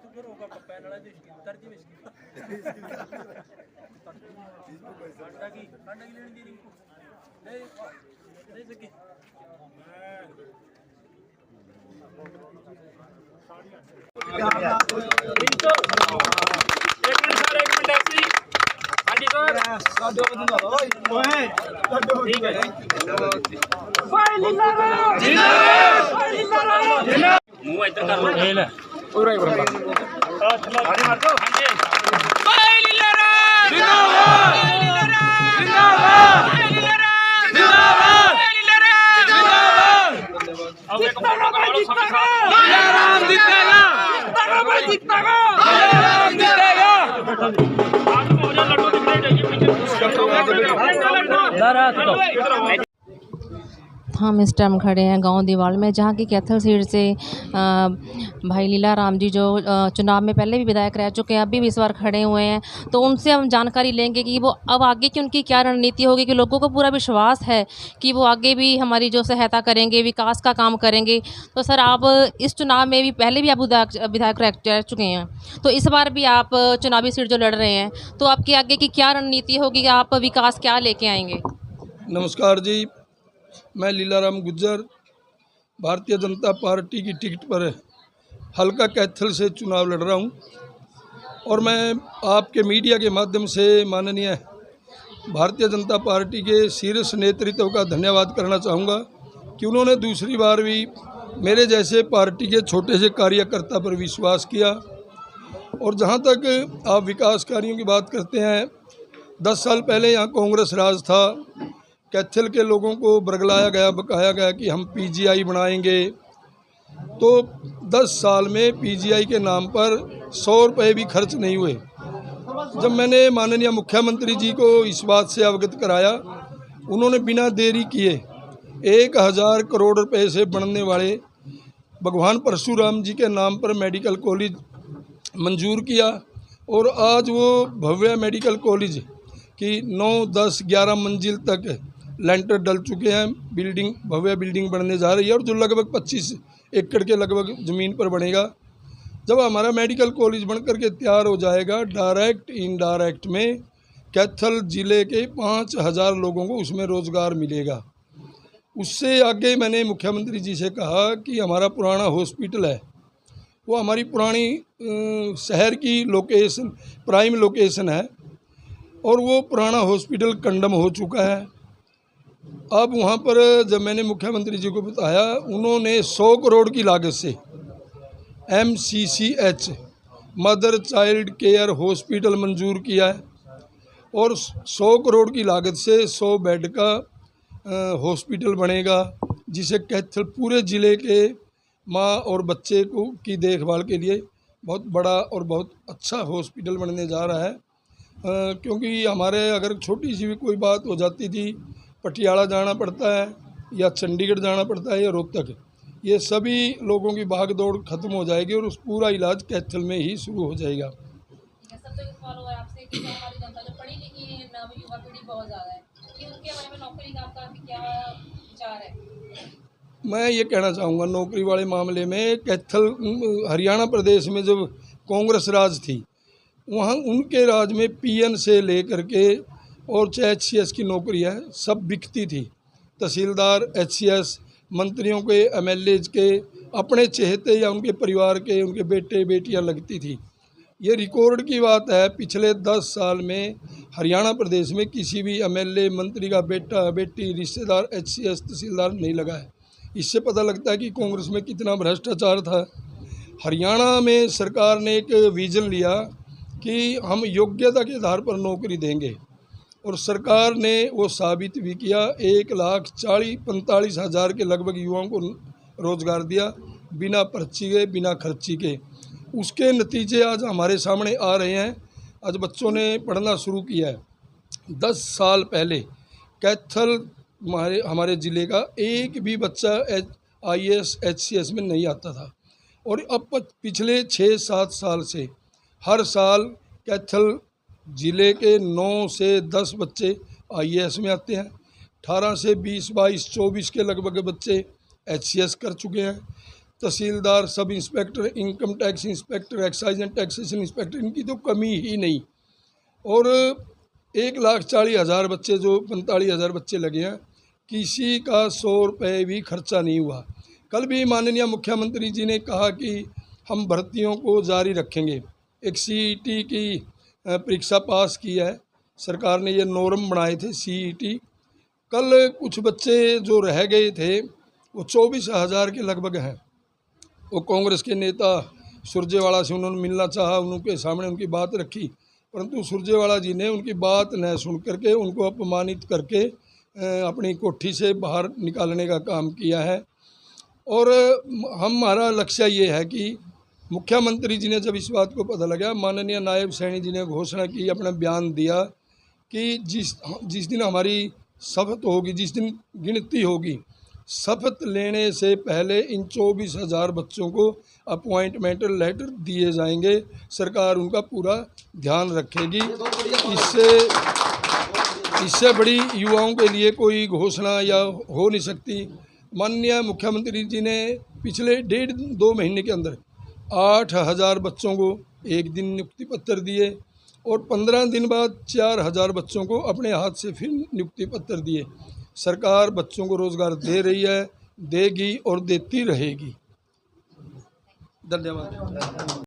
Sugar होगा pan वाला देश की तरजी में इसकी अंडा की लेनी देनी दे सके मुंह इधर कर लो पूरा ही बराबर गाड़ी मार दो भाई लीलारा जिंदाबाद जिंदाबाद जिंदाबाद जिंदाबाद अब एक फोटो करा लो सबके साथ लीलाराम जीतेगा लीलाराम जीतेगा लीलाराम जीतेगा आज में हो जा लड्डू दिख रहे हैं पीछे हम इस टाइम खड़े हैं गांव दीवाल में, जहां की कैथल सीट से भाई लीलाराम जी जो चुनाव में पहले भी विधायक रह चुके हैं, अभी भी इस बार खड़े हुए हैं। तो उनसे हम जानकारी लेंगे कि वो अब आगे की उनकी क्या रणनीति होगी, कि लोगों को पूरा विश्वास है कि वो आगे भी हमारी जो सहायता करेंगे, विकास का काम करेंगे। तो सर, आप इस चुनाव में भी पहले भी आप विधायक रह चुके हैं, तो इस बार भी आप चुनावी सीट जो लड़ रहे हैं, तो आपकी आगे की क्या रणनीति होगी, आप विकास क्या लेके आएंगे? नमस्कार जी, मैं लीलाराम गुज्जर भारतीय जनता पार्टी की टिकट पर हल्का कैथल से चुनाव लड़ रहा हूं। और मैं आपके मीडिया के माध्यम से माननीय भारतीय जनता पार्टी के शीर्ष नेतृत्व का धन्यवाद करना चाहूँगा कि उन्होंने दूसरी बार भी मेरे जैसे पार्टी के छोटे से कार्यकर्ता पर विश्वास किया। और जहाँ तक आप विकास कार्यों की बात करते हैं, 10 साल पहले यहाँ कांग्रेस राज था, कैथल के लोगों को बरगलाया गया, बकाया गया कि हम पीजीआई बनाएंगे। तो 10 साल में पीजीआई के नाम पर 100 रुपये भी खर्च नहीं हुए। जब मैंने माननीय मुख्यमंत्री जी को इस बात से अवगत कराया, उन्होंने बिना देरी किए 1000 करोड़ रुपए से बनने वाले भगवान परशुराम जी के नाम पर मेडिकल कॉलेज मंजूर किया। और आज वो भव्य मेडिकल कॉलेज की 9, 10, 11 मंजिल तक लेंटर डल चुके हैं। बिल्डिंग, भव्य बिल्डिंग बनने जा रही है और जो लगभग 25 एकड़ के लगभग ज़मीन पर बनेगा। जब हमारा मेडिकल कॉलेज बनकर के तैयार हो जाएगा, डायरेक्ट इनडायरेक्ट में कैथल ज़िले के 5000 लोगों को उसमें रोज़गार मिलेगा। उससे आगे मैंने मुख्यमंत्री जी से कहा कि हमारा पुराना हॉस्पिटल है, वो हमारी पुरानी शहर की लोकेशन, प्राइम लोकेशन है, और वो पुराना हॉस्पिटल कंडम हो चुका है। अब वहाँ पर जब मैंने मुख्यमंत्री जी को बताया, उन्होंने 100 करोड़ की लागत से MCCH mother child care hospital मंजूर किया है। और 100 करोड़ की लागत से 100 बेड का हॉस्पिटल बनेगा, जिसे कैथल पूरे ज़िले के माँ और बच्चे को की देखभाल के लिए बहुत बड़ा और बहुत अच्छा हॉस्पिटल बनने जा रहा है। क्योंकि हमारे अगर छोटी सी भी कोई बात हो जाती थी, पटियाला जाना पड़ता है या चंडीगढ़ जाना पड़ता है या रोहतक, ये सभी लोगों की भाग दौड़ खत्म हो जाएगी और उस पूरा इलाज कैथल में ही शुरू हो जाएगा। मैं ये कहना चाहूँगा, नौकरी वाले मामले में कैथल हरियाणा प्रदेश में जब कांग्रेस राज थी, वहाँ उनके राज में PN से लेकर के और चाहे HCS की नौकरी है, सब बिकती थी। तहसीलदार, HCS, मंत्रियों के, MLAs के अपने चहेते या उनके परिवार के, उनके बेटे बेटियां लगती थी। ये रिकॉर्ड की बात है, पिछले 10 साल में हरियाणा प्रदेश में किसी भी MLA, मंत्री का बेटा बेटी, रिश्तेदार, HCS, तहसीलदार नहीं लगा है। इससे पता लगता है कि कांग्रेस में कितना भ्रष्टाचार था। हरियाणा में सरकार ने एक विज़न लिया कि हम योग्यता के आधार पर नौकरी देंगे, और सरकार ने वो साबित भी किया। 1,45,000 के लगभग युवाओं को रोज़गार दिया, बिना पर्ची के, बिना खर्ची के। उसके नतीजे आज हमारे सामने आ रहे हैं। आज बच्चों ने पढ़ना शुरू किया है। 10 साल पहले कैथल हमारे ज़िले का एक भी बच्चा IAS HCS में नहीं आता था, और अब पिछले 6-7 साल से हर साल कैथल ज़िले के 9 से 10 बच्चे IAS में आते हैं। 18 से 20, 22, 24 के लगभग बच्चे HCS कर चुके हैं। Tehsildar, sub inspector, income tax inspector, excise and taxation inspector, इनकी तो कमी ही नहीं। और 1,40,000 बच्चे, जो 45,000 बच्चे लगे हैं, किसी का 100 रुपये भी खर्चा नहीं हुआ। कल भी माननीय मुख्यमंत्री जी ने कहा कि हम भर्तियों को जारी रखेंगे। एक CET की परीक्षा पास की है, सरकार ने ये नॉर्म बनाए थे CET। कल कुछ बच्चे जो रह गए थे वो 24,000 के लगभग हैं। वो कांग्रेस के नेता सुरजेवाला से उन्होंने मिलना चाहा, उनके सामने उनकी बात रखी, परंतु सुरजेवाला जी ने उनकी बात न सुन करके उनको अपमानित करके अपनी कोठी से बाहर निकालने का काम किया है। और हमारा लक्ष्य ये है कि मुख्यमंत्री जी ने जब इस बात को पता लगा, माननीय नायब सैनी जी ने घोषणा की, अपना बयान दिया कि जिस दिन हमारी शपथ होगी, जिस दिन गिनती होगी, शपथ लेने से पहले इन 24,000 बच्चों को अपॉइंटमेंट लेटर दिए जाएंगे। सरकार उनका पूरा ध्यान रखेगी। इससे बड़ी युवाओं के लिए कोई घोषणा या हो नहीं सकती। माननीय मुख्यमंत्री जी ने पिछले 1.5-2 महीने के अंदर 8,000 बच्चों को एक दिन नियुक्ति पत्र दिए और 15 दिन बाद 4,000 बच्चों को अपने हाथ से फिर नियुक्ति पत्र दिए। सरकार बच्चों को रोज़गार दे रही है, देगी और देती रहेगी। धन्यवाद।